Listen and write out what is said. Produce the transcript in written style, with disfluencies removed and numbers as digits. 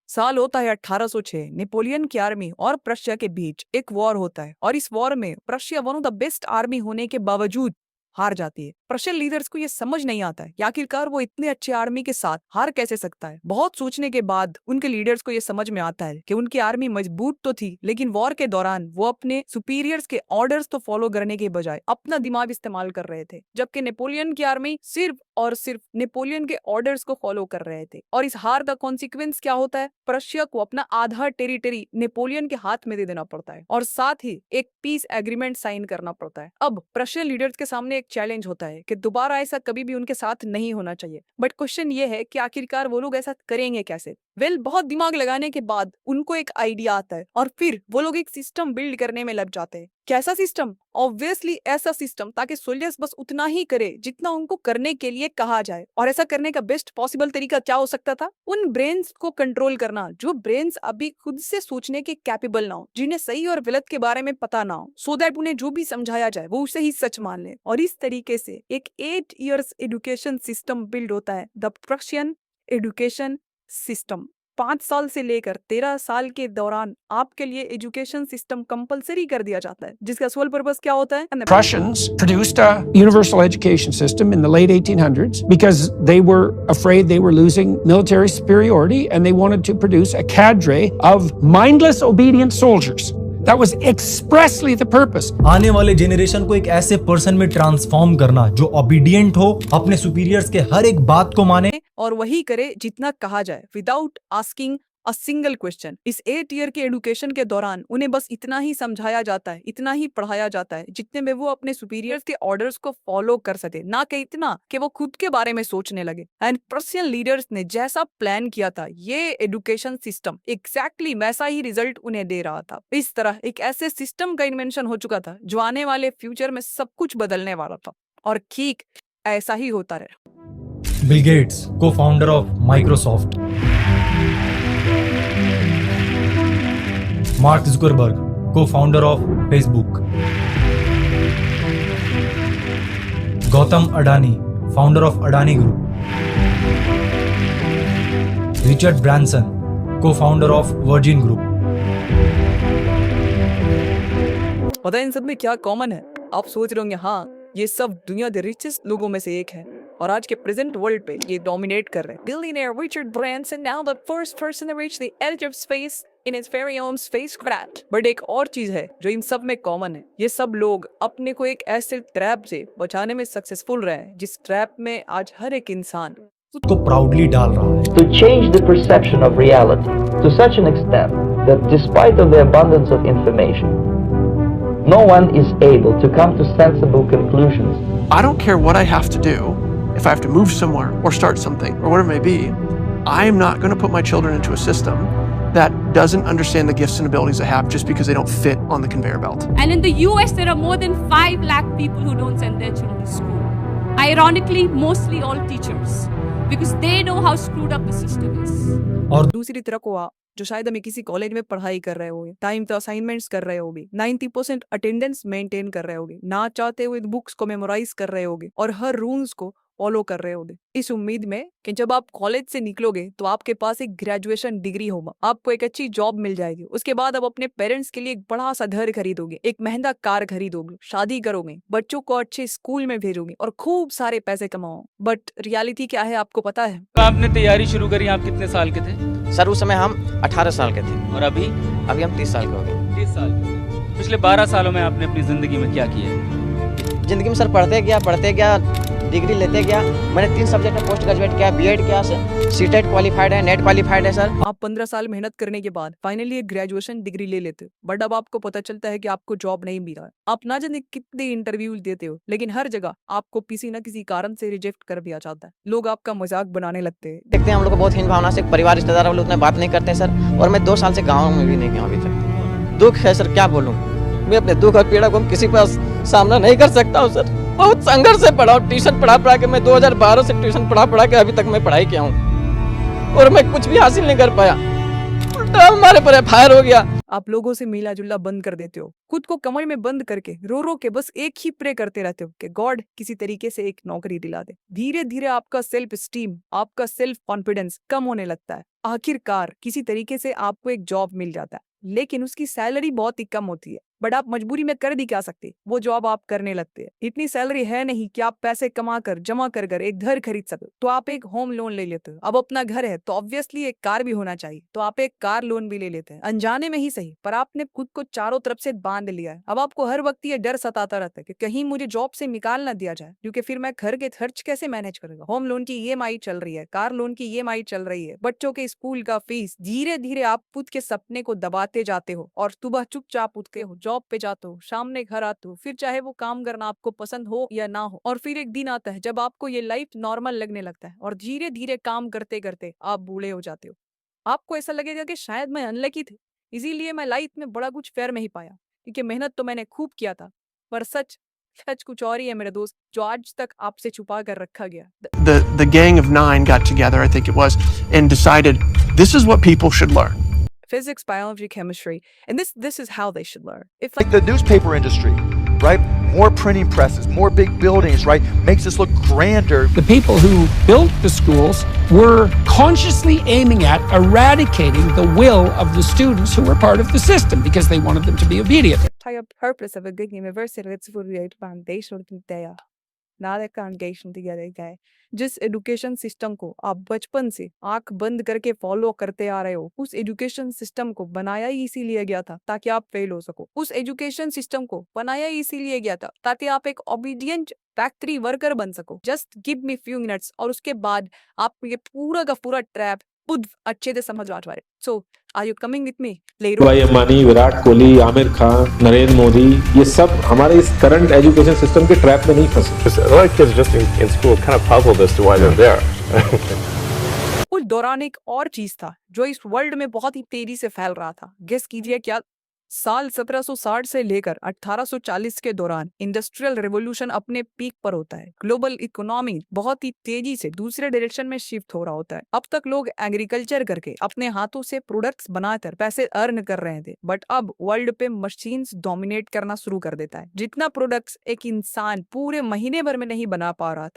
साल होता है 1806। नेपोलियन की आर्मी और प्रशिया के बीच एक वॉर होता है और इस वॉर में Prussia one of the best army होने के बावजूद हार जाती है। प्रशियन लीडर्स को ये समझ नहीं आता है कि आखिरकार वो इतने अच्छे आर्मी के साथ हार कैसे सकता है। बहुत सोचने के बाद उनके लीडर्स को ये समझ में आता है कि उनकी आर्मी मजबूत तो थी, लेकिन वॉर के दौरान वो अपने सुपीरियर्स के ऑर्डर्स तो फॉलो करने के बजाय अपना दिमाग इस्तेमाल कर रहे थे, जबकि नेपोलियन की आर्मी सिर्फ और सिर्फ नेपोलियन के ऑर्डर्स को फॉलो कर रहे थे। और इस हार का कॉन्सिक्वेंस क्या होता है? प्रशिया को अपना आधा टेरिटरी नेपोलियन के हाथ में दे देना पड़ता है और साथ ही एक पीस एग्रीमेंट साइन करना पड़ता है। अब प्रशियन लीडर्स के सामने एक चैलेंज होता है कि दोबारा ऐसा कभी भी उनके साथ नहीं होना चाहिए। बट क्वेश्चन ये है कि आखिरकार वो लोग ऐसा करेंगे कैसे? बहुत दिमाग लगाने के बाद उनको एक आइडिया आता है और फिर वो लोग एक सिस्टम बिल्ड करने में लग जाते हैं। कैसा सिस्टम? ऑब्वियसली ऐसा सिस्टम ताकि सोल्जर्स बस उतना ही करे जितना उनको करने के लिए कहा जाए। और ऐसा करने का बेस्ट पॉसिबल तरीका क्या हो सकता था? उन ब्रेन्स को कंट्रोल करना जो ब्रेन्स अभी खुद से सोचने के कैपेबल ना हो, जिन्हें सही और गलत के बारे में पता ना हो, सो दैट उन्हें जो भी समझाया जाए वो उसे ही सच मान ले। और इस तरीके से एक 8 इयर्स एजुकेशन सिस्टम बिल्ड होता है, द प्रशियन एजुकेशन सिस्टम। 5 साल से लेकर 13 साल के दौरान आपके लिए एजुकेशन सिस्टम कंपलसरी कर दिया जाता है, जिसका सोल पर्पस क्या होता है? Prussians produced a universal education system in the late 1800s because they were afraid they were losing military superiority and they wanted to produce a cadre of mindless, obedient soldiers. That was expressly the purpose. आने वाले generation को एक ऐसे person में transform करना जो obedient हो, अपने सुपीरियर्स के हर एक बात को माने और वही करे जितना कहा जाए, without asking a single question. इस 8 ईयर के एजुकेशन के दौरान उन्हें बस इतना ही समझाया जाता है, इतना ही पढ़ाया जाता है जितने में वो अपने सुपीरियर्स के ऑर्डर्स को फॉलो कर सके, ना कि इतना कि वो खुद के बारे में सोचने लगे। एंड प्रशियन लीडर्स ने जैसा प्लान किया था, ये एजुकेशन सिस्टम एग्जैक्टली वैसा ही रिजल्ट उन्हें दे रहा था। इस तरह एक ऐसे सिस्टम का इन्वेंशन हो चुका था जो आने वाले फ्यूचर में सब कुछ बदलने वाला था, और ठीक ऐसा ही होता रहा। Bill Gates, co-founder of Microsoft, Mark Zuckerberg, co-founder of Facebook, Gautam Adani, founder of Adani group, Richard Branson, co-founder of Virgin group. पता है इन सब में क्या कॉमन है? आप सोच रहे होंगे हाँ, ये सब दुनिया के रिचेस्ट लोगों में से एक है और आज के प्रेजेंट वर्ल्ड पे ये डोमिनेट कर रहे हैं। Billionaire Richard Branson, now the first person to reach the edge of space in his very own spacecraft. But एक और चीज है जो इन सब में कॉमन है, ये सब लोग अपने को एक ऐसे ट्रैप से बचाने में सक्सेसफुल रहे हैं जिस ट्रैप में आज हर एक इंसान खुद को प्राउडली डाल रहा है। To change the perception of reality to such an extent that despite of the abundance of information, no one is able to come to sensible conclusions. I don't care what I have to do. If I have to move somewhere or start something or whatever it may be, I am not going to put my children into a system that doesn't understand the gifts and abilities they have just because they don't fit on the conveyor belt. And in the US, there are more than 5 lakh people who don't send their children to school. Ironically, mostly all teachers, because they know how screwed up the system is. और दूसरी तरफ को जो शायद हमें किसी college में पढ़ाई कर रहे होगे, टाइम तो असाइनमेंट्स कर रहे होगे, 90% अटेंडेंस मेंटेन कर रहे होगे, ना चाहते हुए बुक्स को मेमोराइज कर रहे होगे और हर रूल्स को फॉलो कर रहे होगे, इस उम्मीद में कि जब आप कॉलेज से निकलोगे तो आपके पास एक ग्रेजुएशन डिग्री होगा, आपको एक अच्छी जॉब मिल जाएगी, उसके बाद आप अपने पेरेंट्स के लिए एक बड़ा सा घर खरीदोगे, एक महंगा कार खरीदोगे, शादी करोगे, बच्चों को अच्छे स्कूल में भेजोगे और खूब सारे पैसे कमाओ। बट रियलिटी क्या है आपको पता है? आपने तैयारी शुरू करी, आप कितने साल के थे? सर उस समय हम 18 साल के थे और अभी हम 30 साल के हो गए। 30 साल के। पिछले 12 सालों में आपने अपनी जिंदगी में क्या किया है? जिंदगी में सर पढ़ते गया, डिग्री लेते गया। मैंने 3 सब्जेक्ट में पोस्ट ग्रेजुएट किया, बीएड किया, सीटेट क्वालिफाइड है, नेट क्वालिफाइड है सर। आप 15 साल मेहनत करने के बाद फाइनली एक ग्रेजुएशन डिग्री ले लेते हो, बट अब आपको पता चलता है कि आपको जॉब नहीं मिला है। आप ना जाने कितने इंटरव्यू देते हो, लेकिन हर जगह आपको किसी न किसी कारण से रिजेक्ट कर दिया जाता है। लोग आपका मजाक बनाने लगते हैं। देखते हैं हम लोग को बहुत हीन भावना से, परिवार रिश्तेदार हम लोग उतना बात नहीं करते सर। और मैं 2 साल से गाँव में भी नहीं गया अभी तक। दुख है सर, क्या बोलूँ। मैं अपने दुख और पीड़ा को किसी पास सामना नहीं कर सकता हूँ सर। बहुत संघर्ष से पढ़ा हूँ, ट्यूशन पढ़ा के मैं 2012 से ट्यूशन पढ़ा के अभी तक मैं पढ़ाई किया हूँ और मैं कुछ भी हासिल नहीं कर पाया। उल्टा हमारे पर एफआईआर हो गया। आप लोगों से मिला जुलना बंद कर देते हो, खुद को कमरे में बंद करके रो रो के बस एक ही प्रे करते रहते हो कि गॉड किसी तरीके से एक नौकरी दिला दे। धीरे धीरे आपका सेल्फ स्टीम, आपका सेल्फ कॉन्फिडेंस कम होने लगता है। आखिरकार किसी तरीके से आपको एक जॉब मिल जाता है, लेकिन उसकी सैलरी बहुत ही कम होती है, बट आप मजबूरी में कर भी क्या सकते, वो जॉब आप करने लगते हैं। इतनी सैलरी है नहीं कि आप पैसे कमा कर जमा कर कर एक घर खरीद सको, तो आप एक होम लोन ले लेते हो। अब अपना घर है तो ऑब्वियसली एक कार भी होना चाहिए, तो आप एक कार लोन भी ले लेते हैं, अनजाने में ही सही, पर आपने खुद को चारों तरफ से बांध लिया है। अब आपको हर वक्त ये डर सताता रहता है कि कहीं मुझे जॉब से निकाल ना दिया जाए, क्योंकि फिर मैं घर के खर्च कैसे मैनेज करूंगा। होम लोन की ईएमआई चल रही है, कार लोन की ईएमआई चल रही है, बच्चों के स्कूल का फीस। धीरे धीरे आप खुद के सपने को दबाते जाते हो और सुबह चुपचाप उठते हो, जॉब पे जाते हो, शाम में घर आते हो, फिर चाहे वो काम करना आपको पसंद हो या ना हो। और फिर एक दिन आता है जब आपको ये लाइफ नॉर्मल लगने लगता है और धीरे धीरे काम करते करते आप बूढ़े हो जाते हो। आपको ऐसा लगेगा कि शायद मैं अनलकी थी, इसीलिए मैं लाइफ में बड़ा कुछ फेर नहीं पाया, क्योंकि मेहनत तो मैंने खूब किया था। पर सच सच कुछ और ही है मेरे दोस्त, जो आज तक आपसे छुपा कर रखा गया। The gang of 9 got together, I think it was, and decided this is what people should learn. Physics, biology, chemistry, and this is how they should learn. If Like the newspaper industry, right? More printing presses, more big buildings, right? Makes us look grander. The people who built the schools were consciously aiming at eradicating the will of the students who were part of the system because they wanted them to be obedient. the entire purpose of a good university is to create foundation there, not a congregation together guy. जिस education system को आप बचपन से आंख बंद करके follow करते आ रहे हो, उस एजुकेशन सिस्टम को बनाया ही इसीलिए गया था ताकि आप फेल हो सको। उस एजुकेशन सिस्टम को बनाया ही इसीलिए गया था ताकि आप एक ओबीडियंट फैक्ट्री वर्कर बन सको। Just give me few minutes और उसके बाद आप ये पूरा का पूरा ट्रैप खुद अच्छे से समझ आ जाए। So are you coming with me later? भाई अंबानी, विराट कोहली, आमिर खान, नरेंद्र मोदी, ये सब हमारे इस करंट एजुकेशन सिस्टम के ट्रैप में नहीं फंसे। A lot of kids just in school kind of puzzled as to why they're there. उस दौरान एक और चीज था जो इस वर्ल्ड में बहुत ही तेजी से फैल रहा था। गेस कीजिए क्या? साल 1760 से लेकर 1840 के दौरान इंडस्ट्रियल रेवोल्यूशन अपने पीक पर होता है। ग्लोबल इकोनॉमी बहुत ही तेजी से दूसरे डायरेक्शन में शिफ्ट हो रहा होता है। अब तक लोग एग्रीकल्चर करके अपने हाथों से प्रोडक्ट्स बनाकर पैसे अर्न कर रहे थे, बट अब वर्ल्ड पे मशीन्स डोमिनेट करना शुरू कर देता है। जितना प्रोडक्ट्स एक इंसान पूरे महीने भर में नहीं बना पा रहा था,